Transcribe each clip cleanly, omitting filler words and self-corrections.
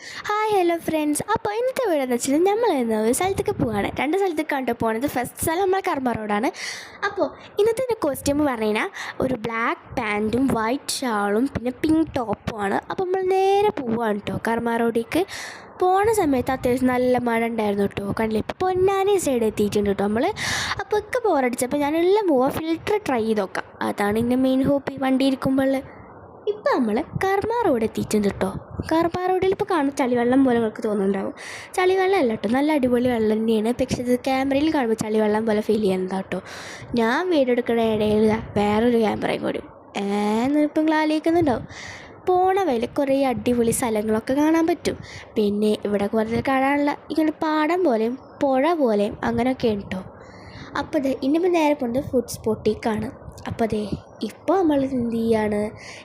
Hi hello friends. അപ്പോൾ ഇന്നത്തെ വീട് എന്ന് വെച്ചാൽ നമ്മൾ ഇന്ന് ഒരു സ്ഥലത്തേക്ക് പോവുകയാണ്. രണ്ട് സ്ഥലത്തേക്കാണ് പോകുന്നത്. ഫസ്റ്റ് സ്ഥലം നമ്മളെ കർമ്മ റോഡാണ്. അപ്പോൾ ഇന്നത്തെ എൻ്റെ കോസ്റ്റ്യൂം പറഞ്ഞു കഴിഞ്ഞാൽ ഒരു ബ്ലാക്ക് പാൻറ്റും വൈറ്റ് ഷാളും പിന്നെ പിങ്ക് ടോപ്പുമാണ്. അപ്പോൾ നമ്മൾ നേരെ പോവുകയാണ് കേട്ടോ കർമ്മ റോഡിലേക്ക്. പോണ സമയത്ത് അത്യാവശ്യം നല്ല മഴ ഉണ്ടായിരുന്നു കേട്ടോ. കണ്ടില്ലേ, ഇപ്പോൾ പൊന്നാനി സൈഡ് എത്തിയിട്ടുണ്ട് കേട്ടോ നമ്മൾ. അപ്പോൾ ഒക്കെ ബോറടിച്ചപ്പോൾ ഞാനെല്ലാം പോവാം, ഫിൽറ്റർ ട്രൈ ചെയ്ത് നോക്കാം. അതാണ് എൻ്റെ മെയിൻ ഹോബി വണ്ടി ഇരിക്കുമ്പോൾ. ഇപ്പം നമ്മൾ കർമ്മ റോഡ് എത്തിയിട്ടുണ്ട് കേട്ടോ. കർമ്മ റോഡിൽ ഇപ്പോൾ കാണുന്ന ചളിവെള്ളം പോലെ നിങ്ങൾക്ക് തോന്നുന്നുണ്ടാവും. ചളിവെള്ളം അല്ല കേട്ടോ, നല്ല അടിപൊളി വെള്ളം തന്നെയാണ്. പക്ഷേ ഇത് ക്യാമറയിൽ കാണുമ്പോൾ ചളിവെള്ളം പോലെ ഫീൽ ചെയ്യുന്നതാ കേട്ടോ. ഞാൻ വീഡിയോ എടുക്കുന്ന ഇടയിൽ വേറൊരു ക്യാമറയും കൂടി എന്നിപ്പം നിങ്ങൾ ആലോചിക്കുന്നുണ്ടാവും. പോണ വഴി കുറേ അടിപൊളി സ്ഥലങ്ങളൊക്കെ കാണാൻ പറ്റും. പിന്നെ ഇവിടെ കുറച്ച് കാണാനുള്ള ഇങ്ങനെ പാടം പോലെയും പുഴ പോലെയും അങ്ങനെയൊക്കെ ഉണ്ട് കേട്ടോ. അപ്പോൾ ഇത് ഇനിയിപ്പോൾ നേരെ പോകുന്നത് ഫുഡ് സ്പോട്ടിലേക്കാണ്. അപ്പോൾ അതെ, ഇപ്പോൾ നമ്മൾ എന്ത് ചെയ്യാണ്,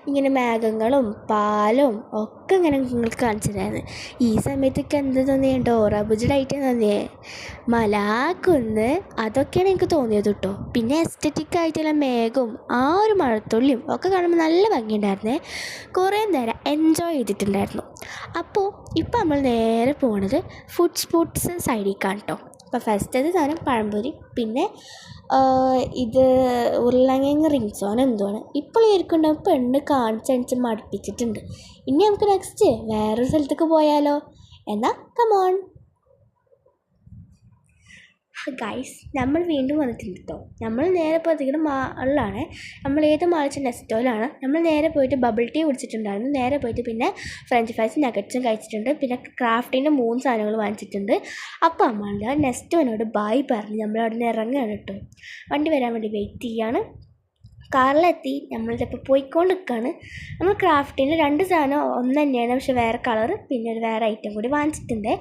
ഇങ്ങനെ മേഘങ്ങളും പാലും ഒക്കെ ഇങ്ങനെ നിങ്ങൾക്ക് കാണിച്ചു തരാണ്. ഈ സമയത്തൊക്കെ എന്ത് തോന്നിയേ, ഡോറ ബുജിഡായിട്ട് തോന്നിയേ, മല കുന്ന് അതൊക്കെയാണ് എനിക്ക് തോന്നിയത് കേട്ടോ. പിന്നെ എസ്തറ്റിക് ആയിട്ടുള്ള മേഘവും ആ ഒരു മഴത്തുള്ളിയും ഒക്കെ കാണുമ്പോൾ നല്ല ഭംഗിയുണ്ടായിരുന്നേ. കുറേ നേരം എൻജോയ് ചെയ്തിട്ടുണ്ടായിരുന്നു. അപ്പോൾ ഇപ്പോൾ നമ്മൾ നേരെ പോകുന്നത് ഫുഡ് സ്പോട്ട്സ് സൈഡിലേക്കാണ് കേട്ടോ. അപ്പോൾ ഫസ്റ്റത്തെ സാധനം പഴംപൊരി, പിന്നെ ഇത് ഉരുളങ്കിഴങ്ങ് റിങ്സോ എന്തുവാണ് ഇപ്പോൾ ഇരിക്കുന്നുണ്ടാവും. പെണ്ണ് കാണിച്ചടിച്ച് മടുപ്പിച്ചിട്ടുണ്ട്. ഇനി നമുക്ക് നെക്സ്റ്റ് വേറൊരു സ്ഥലത്തേക്ക് പോയാലോ? എന്നാൽ കമോൺ ഗൈസ്, നമ്മൾ വീണ്ടും വന്നിട്ടുണ്ട് കേട്ടോ. നമ്മൾ നേരെ പോയിരിക്കുന്നത് മാളിലാണ്. നമ്മൾ ഏത് മാളിച്ച നെസ്റ്റോയിലാണ്. നമ്മൾ നേരെ പോയിട്ട് ബബിൾ ടീ കുടിച്ചിട്ടുണ്ടായിരുന്നു. നേരെ പോയിട്ട് പിന്നെ ഫ്രഞ്ച് ഫ്രൈസും നഗറ്റ്സും കഴിച്ചിട്ടുണ്ട്. പിന്നെ ക്രാഫ്റ്റിൻ്റെ 3 സാധനങ്ങൾ വാങ്ങിച്ചിട്ടുണ്ട്. അപ്പോൾ നമ്മളുടെ നെസ്റ്റോനോട് ബായ് പറഞ്ഞ് നമ്മൾ അവിടെ നിന്ന് ഇറങ്ങുകയാണ് കേട്ടോ. വണ്ടി വരാൻ വേണ്ടി വെയിറ്റ് ചെയ്യാണ്. കാറിലെത്തി നമ്മളിതിപ്പോൾ പോയിക്കൊണ്ട് നിൽക്കുകയാണ്. നമ്മൾ ക്രാഫ്റ്റിന് 2 സാധനം ഒന്ന് തന്നെയാണ്, പക്ഷേ വേറെ കളർ പിന്നെ ഒരു വേറെ ഐറ്റം കൂടി വാങ്ങിച്ചിട്ടുണ്ട്.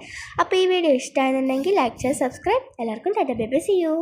അപ്പോൾ ഈ വീഡിയോ ഇഷ്ടമായെന്നുണ്ടെങ്കിൽ ലൈക്ക് ചെയ്യുക, സബ്സ്ക്രൈബ്. എല്ലാവർക്കും tata bye bye, see U.